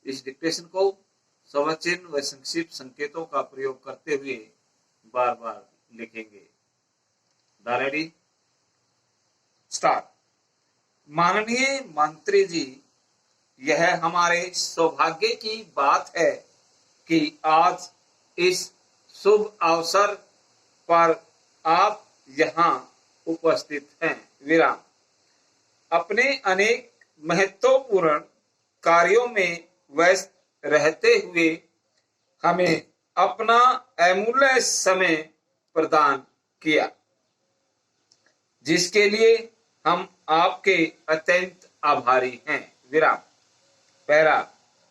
इस डिक्टेशन को स्वचिन्ह व संक्षिप्त संकेतों का प्रयोग करते हुए बार बार लिखेंगे। Ready, start. माननीय मंत्री जी, यह हमारे सौभाग्य की बात है कि आज इस शुभ अवसर पर आप यहाँ उपस्थित हैं। विराम। अपने अनेक महत्वपूर्ण कार्यों में व्यस्त रहते हुए हमें अपना अमूल्य समय प्रदान किया, जिसके लिए हम आपके अत्यंत आभारी हैं। विराम। पैरा।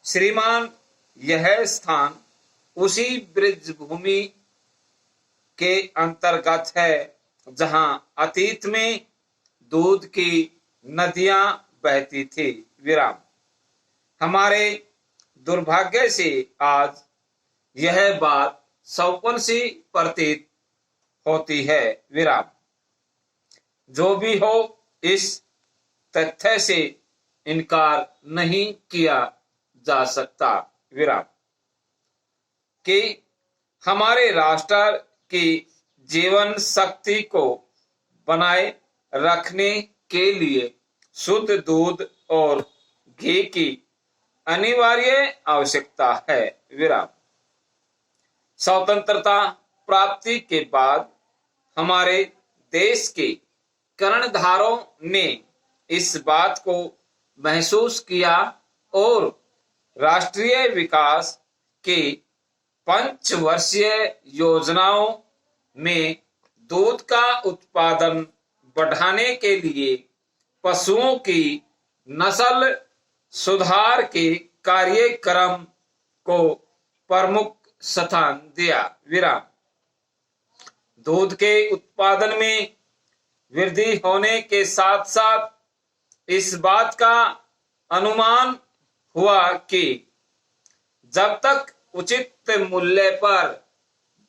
श्रीमान, यह स्थान उसी ब्रज भूमि के अंतर्गत है जहां अतीत में दूध की नदियां बहती थी। विराम। हमारे दुर्भाग्य से आज यह बात सौपन सी प्रतीत होती है। विराम। जो भी हो, इस तथ्य से इनकार नहीं किया जा सकता। विराम। कि हमारे राष्ट्र की जीवन शक्ति को बनाए रखने के लिए शुद्ध दूध और घी की अनिवार्य आवश्यकता है। विराम। स्वतंत्रता प्राप्ति के बाद हमारे देश के कर्णधारों ने इस बात को महसूस किया और राष्ट्रीय विकास की पंचवर्षीय योजनाओं में दूध का उत्पादन बढ़ाने के लिए पशुओं की नस्ल सुधार के कार्यक्रम को प्रमुख स्थान दिया। विराम। दूध के उत्पादन में वृद्धि होने के साथ साथ इस बात का अनुमान हुआ कि जब तक उचित मूल्य पर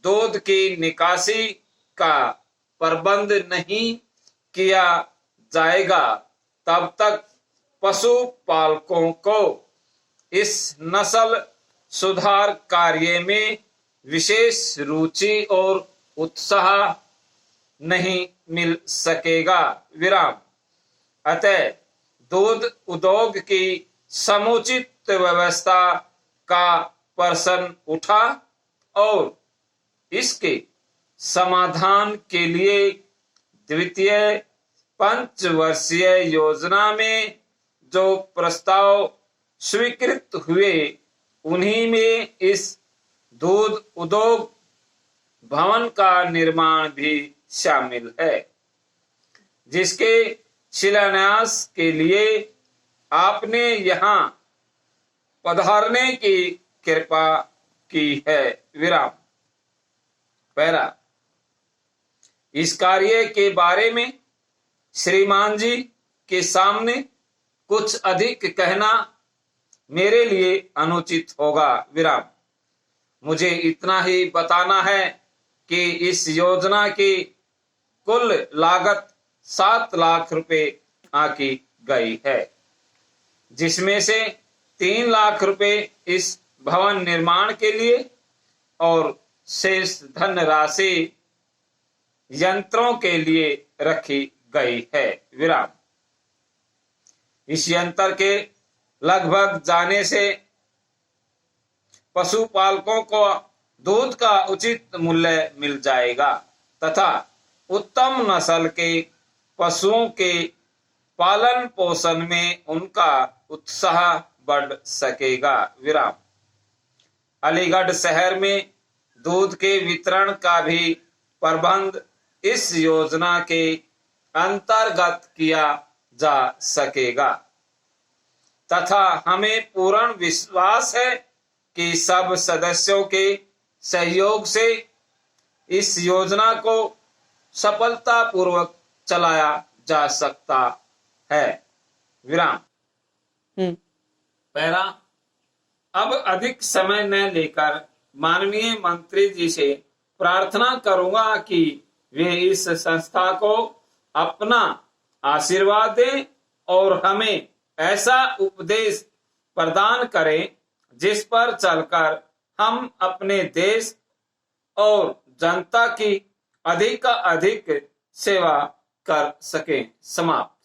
दूध की निकासी का प्रबंध नहीं किया जाएगा, तब तक पशुपालकों को इस नस्ल सुधार कार्य में विशेष रुचि और उत्साह नहीं मिल सकेगा। विराम। अतः दूध उद्योग की समुचित व्यवस्था का प्रश्न उठा और इसके समाधान के लिए द्वितीय पंचवर्षीय योजना में जो प्रस्ताव स्वीकृत हुए, उन्हीं में इस दूध उद्योग भवन का निर्माण भी शामिल है, जिसके शिलान्यास के लिए आपने यहाँ पधारने की कृपा की है। विराम। पैरा। इस कार्य के बारे में श्रीमान जी के सामने कुछ अधिक कहना मेरे लिए अनुचित होगा। विराम। मुझे इतना ही बताना है कि इस योजना की कुल लागत 7 लाख रुपए आंकी गई है, जिसमें से 3 लाख रुपए इस भवन निर्माण के लिए और शेष धनराशि यंत्रों के लिए रखी गई है। विराम। इस यंत्र के लगभग जाने से पशुपालकों को दूध का उचित मूल्य मिल जाएगा तथा उत्तम नस्ल के पशुओं के पालन पोषण में उनका उत्साह बढ़ सकेगा। विराम। अलीगढ़ शहर में दूध के वितरण का भी प्रबंध इस योजना के अंतर्गत किया जा सकेगा तथा हमें पूर्ण विश्वास है कि सब सदस्यों के सहयोग से इस योजना को सफलतापूर्वक चलाया जा सकता है। विराम। पैरा। अब अधिक समय न लेकर माननीय मंत्री जी से प्रार्थना करूंगा कि वे इस संस्था को अपना आशीर्वाद दें और हमें ऐसा उपदेश प्रदान करें जिस पर चलकर हम अपने देश और जनता की अधिक से अधिक सेवा कर सकें। समाप्त।